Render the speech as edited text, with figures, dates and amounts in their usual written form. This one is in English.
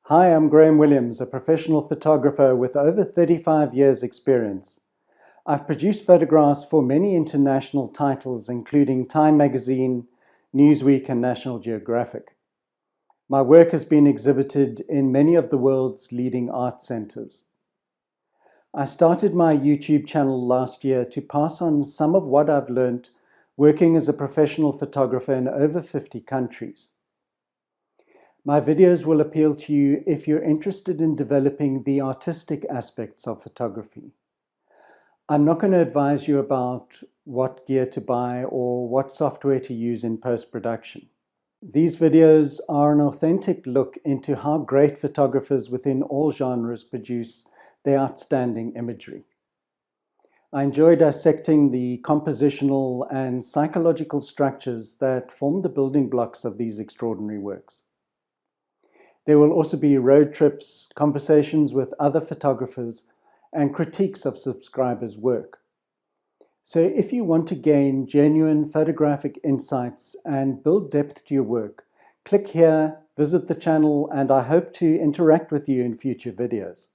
Hi, I'm Graham Williams, a professional photographer with over 35 years experience. I've produced photographs for many international titles, including Time magazine, Newsweek, and National Geographic. My work has been exhibited in many of the world's leading art centers. I started my YouTube channel last year to pass on some of what I've learned working as a professional photographer in over 50 countries. My videos will appeal to you if you're interested in developing the artistic aspects of photography. I'm not going to advise you about what gear to buy or what software to use in post-production. These videos are an authentic look into how great photographers within all genres produce their outstanding imagery. I enjoy dissecting the compositional and psychological structures that form the building blocks of these extraordinary works. There will also be road trips, conversations with other photographers, and critiques of subscribers' work. So if you want to gain genuine photographic insights and build depth to your work, click here, visit the channel, and I hope to interact with you in future videos.